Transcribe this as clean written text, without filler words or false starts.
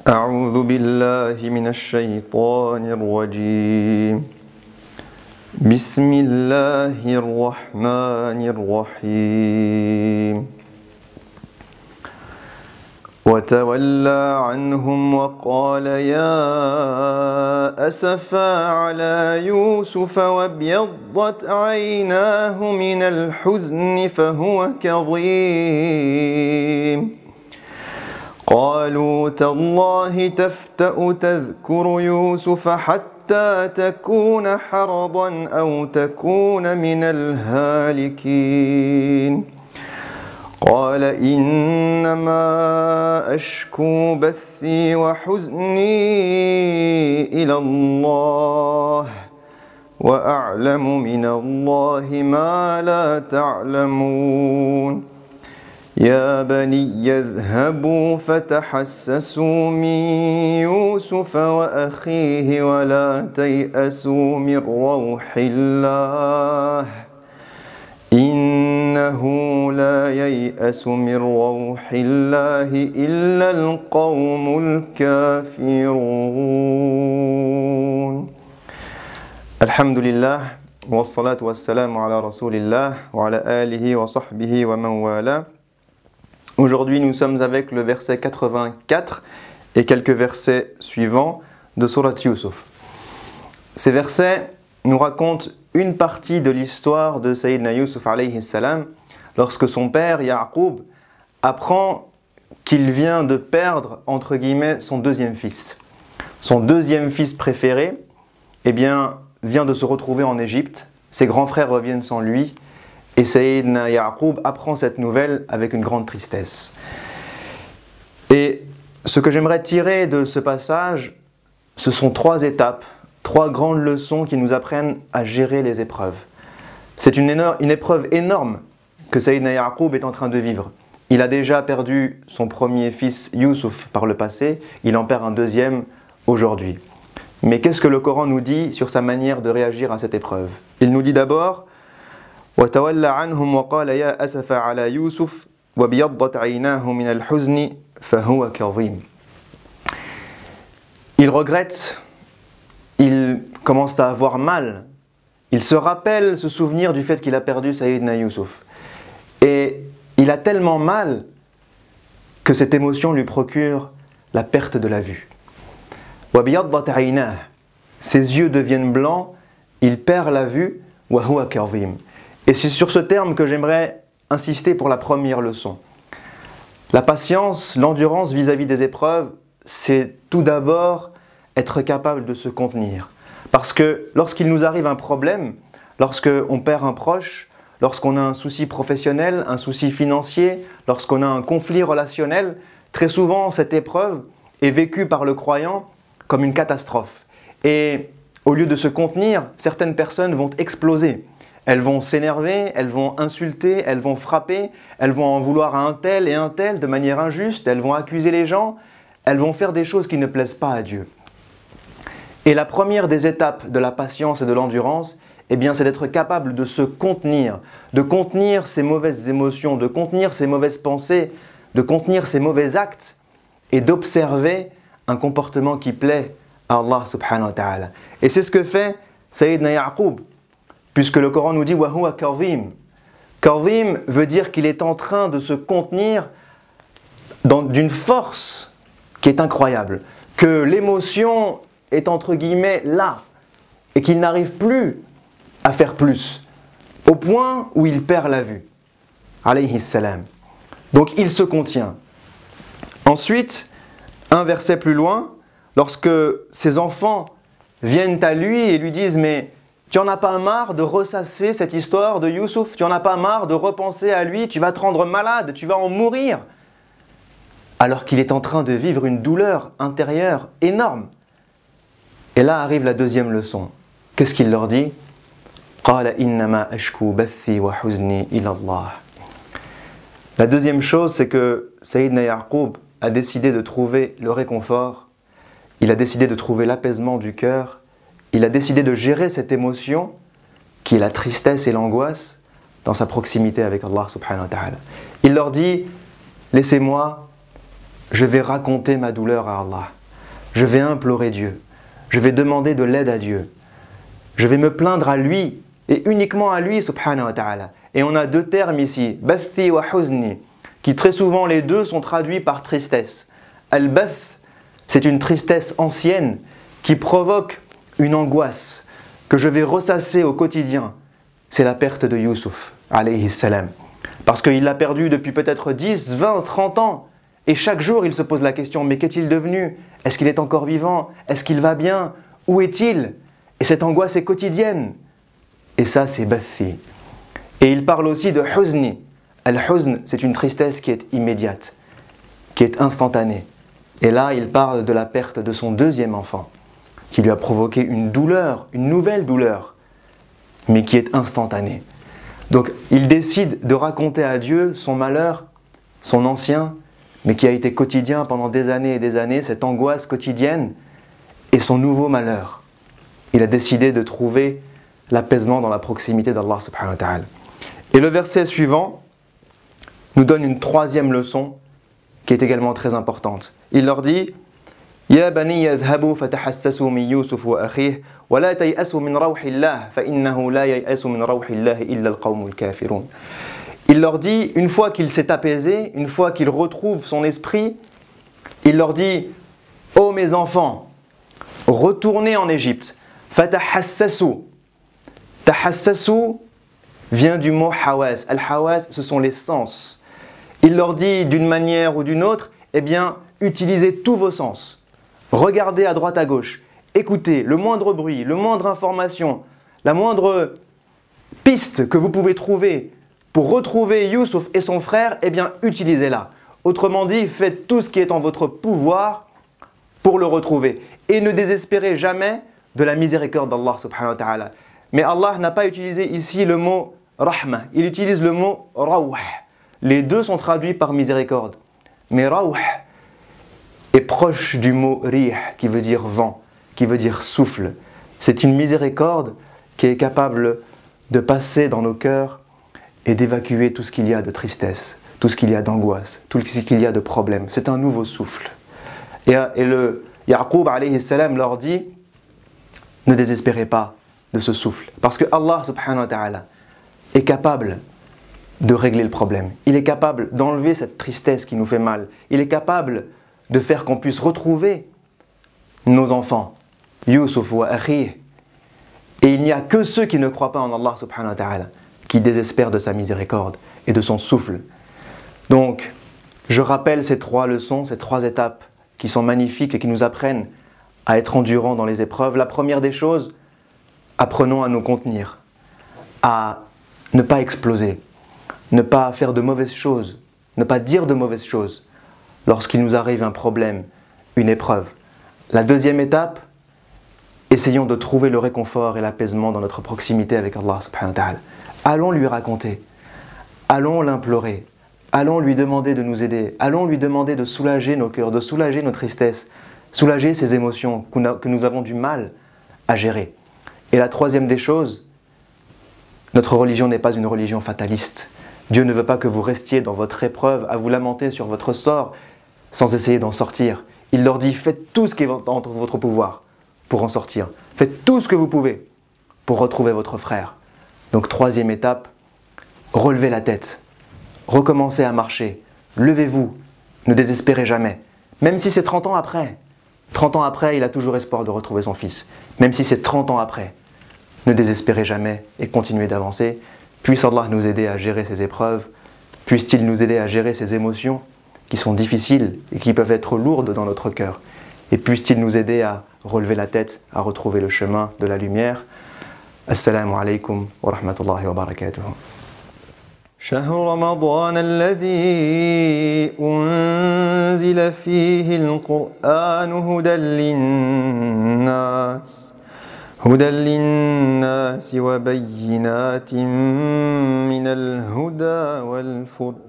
أعوذ بالله من الشيطان الرجيم بسم الله الرحمن الرحيم وتولى عنهم وقال يا أسفا على يوسف وابيضت عيناه من الحزن فهو كظيم قالوا تالله تفتأ تذكر يوسف حتى تكون حرضا أو تكون من الهالكين قال إنما أشكو بثي وحزني إلى الله وأعلم من الله ما لا تعلمون يا بني اذهبوا فتحسسوا من يوسف وأخيه ولا تيأسوا من روح الله إنه لا ييأس من روح الله إلا القوم الكافرون. الحمد لله والصلاة والسلام على رسول الله وعلى آله وصحبه ومن والاه. Aujourd'hui, nous sommes avec le verset 84 et quelques versets suivants de Surat Yusuf. Ces versets nous racontent une partie de l'histoire de Sayyidina Yusuf alayhi salam lorsque son père Ya'qub apprend qu'il vient de perdre entre guillemets son deuxième fils. Son deuxième fils préféré vient de se retrouver en Égypte. Ses grands frères reviennent sans lui. Et Sayyidina Ya'qub apprend cette nouvelle avec une grande tristesse. Et ce que j'aimerais tirer de ce passage, ce sont trois étapes, trois grandes leçons qui nous apprennent à gérer les épreuves. C'est une épreuve énorme que Sayyidina Ya'qub est en train de vivre. Il a déjà perdu son premier fils Yusuf par le passé, il en perd un deuxième aujourd'hui. Mais qu'est-ce que le Coran nous dit sur sa manière de réagir à cette épreuve? Il nous dit d'abord وتولى عنهم وقال يا أسف على يوسف وابيضت عيناه من الحزن فهو كظيم. Il regrette, il commence à avoir mal, il se rappelle ce souvenir du fait qu'il a perdu Sayyidina Yusuf. Et il a tellement mal que cette émotion lui procure la perte de la vue. وابيضت عيناه, ses yeux deviennent blancs, il perd la vue, وهو كظيم. Et c'est sur ce terme que j'aimerais insister pour la première leçon. La patience, l'endurance vis-à-vis des épreuves, c'est tout d'abord être capable de se contenir. Parce que lorsqu'il nous arrive un problème, lorsqu'on perd un proche, lorsqu'on a un souci professionnel, un souci financier, lorsqu'on a un conflit relationnel, très souvent cette épreuve est vécue par le croyant comme une catastrophe. Et au lieu de se contenir, certaines personnes vont exploser. Elles vont s'énerver, elles vont insulter, elles vont frapper, elles vont en vouloir à un tel et un tel de manière injuste, elles vont accuser les gens, elles vont faire des choses qui ne plaisent pas à Dieu. Et la première des étapes de la patience et de l'endurance, c'est d'être capable de se contenir, de contenir ses mauvaises émotions, de contenir ses mauvaises pensées, de contenir ses mauvais actes et d'observer un comportement qui plaît à Allah subhanahu wa ta'ala. Et c'est ce que fait Sayyidina Ya'qub. Puisque le Coran nous dit « wa huwa kadhim ». Kadhim veut dire qu'il est en train de se contenir d'une force qui est incroyable. Que l'émotion est entre guillemets là et qu'il n'arrive plus à faire plus. Au point où il perd la vue. Alayhi salam. Donc il se contient. Ensuite, un verset plus loin, lorsque ses enfants viennent à lui et lui disent « mais tu n'en as pas marre de ressasser cette histoire de Yusuf? Tu n'en as pas marre de repenser à lui? Tu vas te rendre malade, tu vas en mourir ?» Alors qu'il est en train de vivre une douleur intérieure énorme. Et là arrive la deuxième leçon. Qu'est-ce qu'il leur dit? قَالَ إِنَّمَا أَشْكُو بَثِّي وَحُزْنِي إِلَى اللَّهِ. La deuxième chose, c'est que Sayyidina Ya'qub a décidé de trouver le réconfort, il a décidé de trouver l'apaisement du cœur. Il a décidé de gérer cette émotion qui est la tristesse et l'angoisse dans sa proximité avec Allah subhanahu wa ta'ala. Il leur dit, laissez-moi, je vais raconter ma douleur à Allah. je vais implorer Dieu, je vais demander de l'aide à Dieu, je vais me plaindre à lui et uniquement à lui subhanahu wa ta'ala. Et on a deux termes ici, bathi wa huzni, qui très souvent les deux sont traduits par tristesse. Al-bath, c'est une tristesse ancienne qui provoque une angoisse que je vais ressasser au quotidien. C'est la perte de Youssouf, alayhi salam. Parce qu'il l'a perdu depuis peut-être 10, 20, 30 ans. Et chaque jour, il se pose la question, mais qu'est-il devenu? Est-ce qu'il est encore vivant? Est-ce qu'il va bien? Où est-il? Et cette angoisse est quotidienne. Et ça, c'est bathi. Et il parle aussi de huzni. Al-huzn, c'est une tristesse qui est immédiate, qui est instantanée. Et là, il parle de la perte de son deuxième enfant, qui lui a provoqué une douleur, une nouvelle douleur, mais qui est instantanée. Donc, il décide de raconter à Dieu son malheur, son ancien, mais qui a été quotidien pendant des années, cette angoisse quotidienne, et son nouveau malheur. Il a décidé de trouver l'apaisement dans la proximité d'Allah subhanahu wa ta'ala. Et le verset suivant nous donne une troisième leçon qui est également très importante. Il leur dit Ya bani yadhhabu fatahassasu min Yusuf wa akhihi wa la tay'asu min rawhillah fa innahu la yay'asu min rawhillah illa al-qawmul kafirun. Il leur dit, une fois qu'il s'est apaisé, une fois qu'il retrouve son esprit, il leur dit Ô mes enfants, retournez en Égypte. Fatahassasu. Tahassasu vient du mot hawas. Al-hawas, ce sont les sens. Il leur dit d'une manière ou d'une autre, eh bien, utilisez tous vos sens. Regardez à droite à gauche. Écoutez le moindre bruit, le moindre information, la moindre piste que vous pouvez trouver pour retrouver Youssouf et son frère, eh bien, utilisez-la. Autrement dit, faites tout ce qui est en votre pouvoir pour le retrouver. Et ne désespérez jamais de la miséricorde d'Allah subhanahu wa ta'ala. Mais Allah n'a pas utilisé ici le mot rahma, il utilise le mot rawh. Les deux sont traduits par miséricorde. Mais rawh est proche du mot rih, qui veut dire vent, qui veut dire souffle. C'est une miséricorde qui est capable de passer dans nos cœurs et d'évacuer tout ce qu'il y a de tristesse, tout ce qu'il y a d'angoisse, tout ce qu'il y a de problème. C'est un nouveau souffle. Et le Yaqub alayhi salam leur dit ne désespérez pas de ce souffle. Parce que Allah subhanahu wa ta'ala est capable de régler le problème. Il est capable d'enlever cette tristesse qui nous fait mal. Il est capable de faire qu'on puisse retrouver nos enfants, Youssouf wa akhihi. Et il n'y a que ceux qui ne croient pas en Allah subhanahu wa ta'ala qui désespèrent de sa miséricorde et de son souffle. Donc, je rappelle ces trois leçons, ces trois étapes qui sont magnifiques et qui nous apprennent à être endurants dans les épreuves. La première des choses, apprenons à nous contenir, à ne pas exploser, ne pas faire de mauvaises choses, ne pas dire de mauvaises choses lorsqu'il nous arrive un problème, une épreuve. La deuxième étape, essayons de trouver le réconfort et l'apaisement dans notre proximité avec Allah subhanahu wa ta'ala. Allons lui raconter, allons l'implorer, allons lui demander de nous aider, allons lui demander de soulager nos cœurs, de soulager nos tristesses, soulager ces émotions que nous avons du mal à gérer. Et la troisième des choses, notre religion n'est pas une religion fataliste. Dieu ne veut pas que vous restiez dans votre épreuve à vous lamenter sur votre sort sans essayer d'en sortir. Il leur dit, faites tout ce qui est entre votre pouvoir pour en sortir. Faites tout ce que vous pouvez pour retrouver votre frère. Donc troisième étape, relevez la tête, recommencez à marcher, levez-vous, ne désespérez jamais. Même si c'est 30 ans après, 30 ans après, il a toujours espoir de retrouver son fils. Même si c'est 30 ans après, ne désespérez jamais et continuez d'avancer. Puisse Allah nous aider à gérer ces épreuves, puisse-t-il nous aider à gérer ces émotions qui sont difficiles et qui peuvent être lourdes dans notre cœur. Et puisse-t-il nous aider à relever la tête, à retrouver le chemin de la lumière. Assalamu alaikum wa rahmatullahi wa barakatuh. شهر رمضان الذي أنزل فيه القرآن هدى للناس وبينات من الهدى والفرقان